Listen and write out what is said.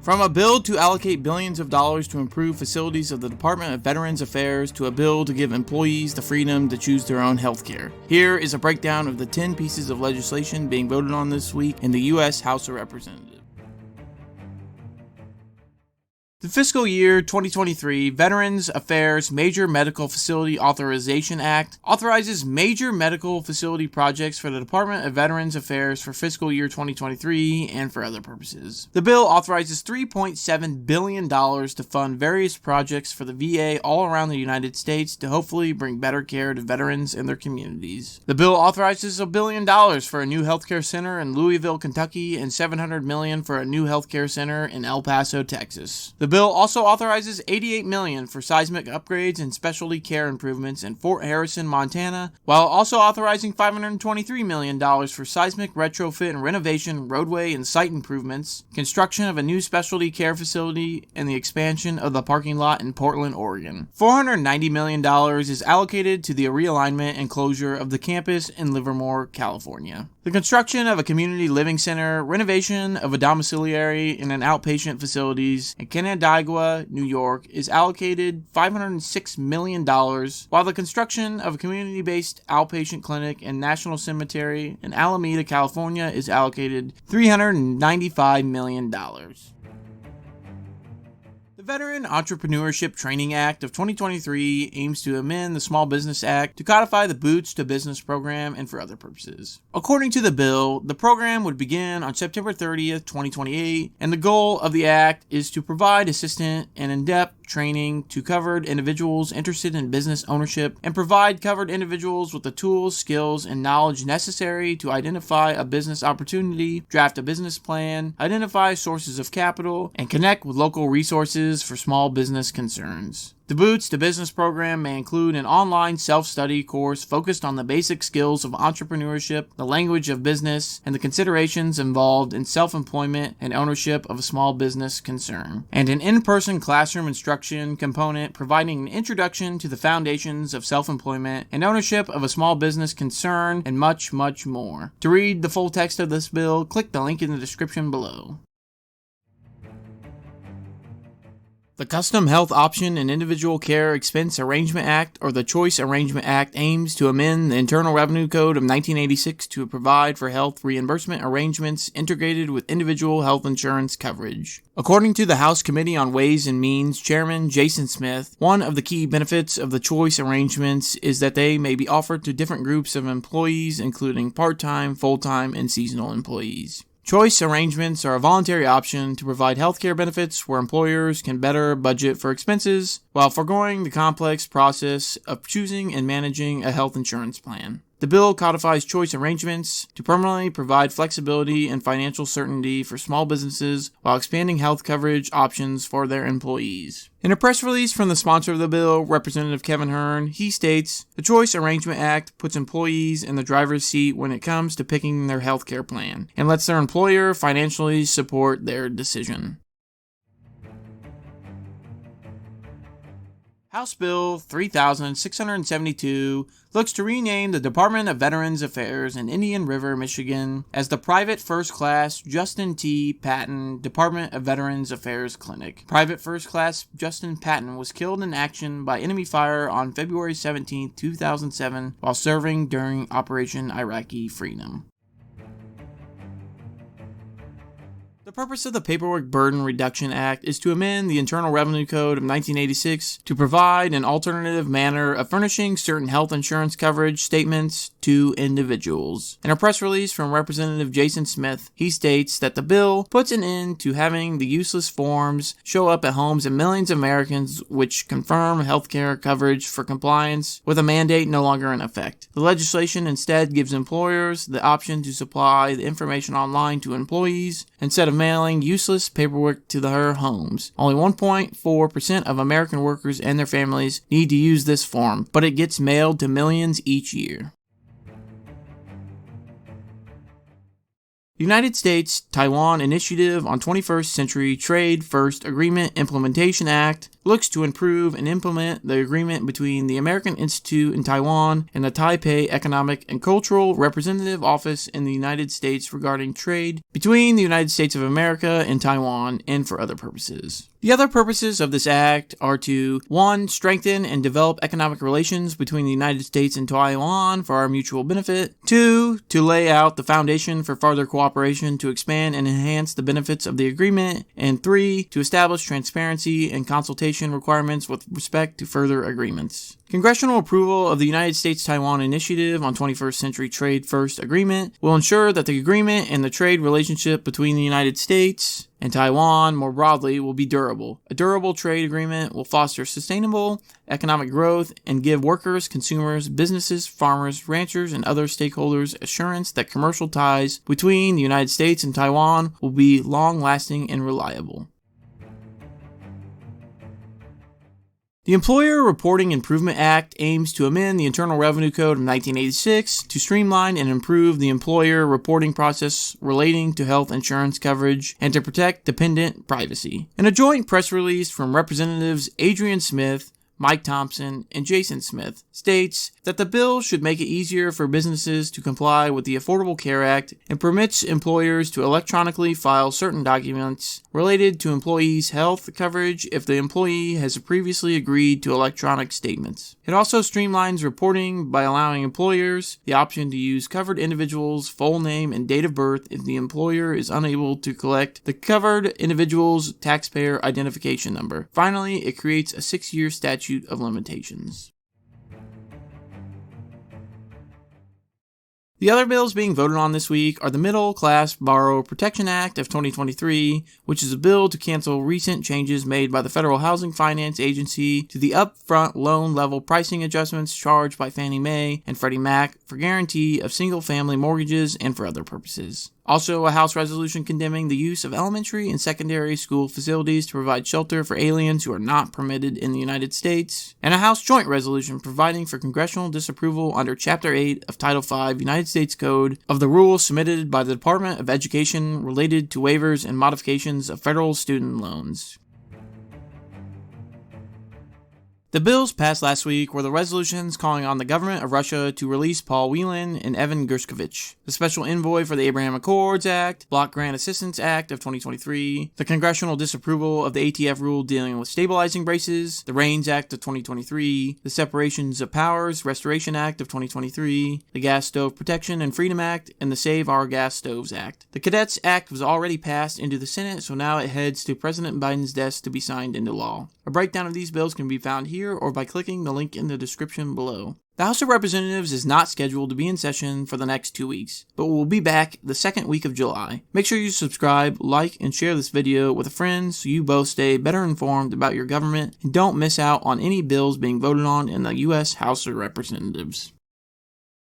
From a bill to allocate billions of dollars to improve facilities of the Department of Veterans Affairs to a bill to give employees the freedom to choose their own health care. Here is a breakdown of the 10 pieces of legislation being voted on this week in the U.S. House of Representatives. The Fiscal Year 2023 Veterans Affairs Major Medical Facility Authorization Act authorizes major medical facility projects for the Department of Veterans Affairs for fiscal year 2023 and for other purposes. The bill authorizes $3.7 billion to fund various projects for the VA all around the United States to hopefully bring better care to veterans and their communities. The bill authorizes $1 billion for a new healthcare center in Louisville, Kentucky, and $700 million for a new healthcare center in El Paso, Texas. The bill also authorizes $88 million for seismic upgrades and specialty care improvements in Fort Harrison, Montana, while also authorizing $523 million for seismic retrofit and renovation, roadway and site improvements, construction of a new specialty care facility, and the expansion of the parking lot in Portland, Oregon. $490 million is allocated to the realignment and closure of the campus in Livermore, California. The construction of a community living center, renovation of a domiciliary and an outpatient facilities in Canandaigua, New York, is allocated $506 million, while the construction of a community-based outpatient clinic and National Cemetery in Alameda, California, is allocated $395 million. The Veteran Entrepreneurship Training Act of 2023 aims to amend the Small Business Act to codify the Boots to Business program and for other purposes. According to the bill, the program would begin on September 30th, 2028, and the goal of the act is to provide assistant and in-depth training to covered individuals interested in business ownership and provide covered individuals with the tools, skills, and knowledge necessary to identify a business opportunity, draft a business plan, identify sources of capital, and connect with local resources for small business concerns. The Boots to Business program may include an online self-study course focused on the basic skills of entrepreneurship, the language of business, and the considerations involved in self-employment and ownership of a small business concern, and an in-person classroom instruction component providing an introduction to the foundations of self-employment and ownership of a small business concern, and much, much more. To read the full text of this bill, click the link in the description below. The Custom Health Option and Individual Care Expense Arrangement Act, or the Choice Arrangement Act, aims to amend the Internal Revenue Code of 1986 to provide for health reimbursement arrangements integrated with individual health insurance coverage. According to the House Committee on Ways and Means Chairman Jason Smith, one of the key benefits of the choice arrangements is that they may be offered to different groups of employees, including part-time, full-time, and seasonal employees. Choice arrangements are a voluntary option to provide healthcare benefits where employers can better budget for expenses while foregoing the complex process of choosing and managing a health insurance plan. The bill codifies choice arrangements to permanently provide flexibility and financial certainty for small businesses while expanding health coverage options for their employees. In a press release from the sponsor of the bill, Representative Kevin Hern, he states, "The Choice Arrangement Act puts employees in the driver's seat when it comes to picking their health care plan and lets their employer financially support their decision." House Bill 3672 looks to rename the Department of Veterans Affairs in Indian River, Michigan as the Private First Class Justin T. Paton Department of Veterans Affairs Clinic. Private First Class Justin Paton was killed in action by enemy fire on February 17, 2007 while serving during Operation Iraqi Freedom. The purpose of the Paperwork Burden Reduction Act is to amend the Internal Revenue Code of 1986 to provide an alternative manner of furnishing certain health insurance coverage statements to individuals. In a press release from Representative Jason Smith, he states that the bill puts an end to having the useless forms show up at homes of millions of Americans which confirm healthcare coverage for compliance with a mandate no longer in effect. The legislation instead gives employers the option to supply the information online to employees instead of mailing useless paperwork to their homes. Only 1.4% of American workers and their families need to use this form, but it gets mailed to millions each year. United States-Taiwan Initiative on 21st Century Trade First Agreement Implementation Act looks to improve and implement the agreement between the American Institute in Taiwan and the Taipei Economic and Cultural Representative Office in the United States regarding trade between the United States of America and Taiwan and for other purposes. The other purposes of this act are to 1. Strengthen and develop economic relations between the United States and Taiwan for our mutual benefit. 2. To lay out the foundation for further cooperation to expand and enhance the benefits of the agreement. And 3. To establish transparency and consultation requirements with respect to further agreements. Congressional approval of the United States-Taiwan Initiative on 21st Century Trade First Agreement will ensure that the agreement and the trade relationship between the United States and Taiwan more broadly will be durable. A durable trade agreement will foster sustainable economic growth and give workers, consumers, businesses, farmers, ranchers, and other stakeholders assurance that commercial ties between the United States and Taiwan will be long-lasting and reliable. The Employer Reporting Improvement Act aims to amend the Internal Revenue Code of 1986 to streamline and improve the employer reporting process relating to health insurance coverage and to protect dependent privacy. In a joint press release from Representatives Adrian Smith, Mike Thompson, and Jason Smith, states that the bill should make it easier for businesses to comply with the Affordable Care Act and permits employers to electronically file certain documents related to employees' health coverage if the employee has previously agreed to electronic statements. It also streamlines reporting by allowing employers the option to use covered individuals' full name and date of birth if the employer is unable to collect the covered individual's taxpayer identification number. Finally, it creates a 6-year statute of limitations. The other bills being voted on this week are the Middle Class Borrower Protection Act of 2023, which is a bill to cancel recent changes made by the Federal Housing Finance Agency to the upfront loan level pricing adjustments charged by Fannie Mae and Freddie Mac for guarantee of single-family mortgages and for other purposes. Also, a House resolution condemning the use of elementary and secondary school facilities to provide shelter for aliens who are not permitted in the United States, and a House joint resolution providing for congressional disapproval under Chapter 8 of Title 5 United States Code of the rules submitted by the Department of Education related to waivers and modifications of federal student loans. The bills passed last week were the resolutions calling on the government of Russia to release Paul Whelan and Evan Gershkovich, the Special Envoy for the Abraham Accords Act, Block Grant Assistance Act of 2023, the congressional disapproval of the ATF rule dealing with stabilizing braces, the RAINS Act of 2023, the Separations of Powers Restoration Act of 2023, the Gas Stove Protection and Freedom Act, and the Save Our Gas Stoves Act. The Cadets Act was already passed into the Senate, so now it heads to President Biden's desk to be signed into law. A breakdown of these bills can be found here or by clicking the link in the description below. The House of Representatives is not scheduled to be in session for the next 2 weeks, but will be back the second week of July. Make sure you subscribe, like, and share this video with a friend so you both stay better informed about your government and don't miss out on any bills being voted on in the U.S. House of Representatives.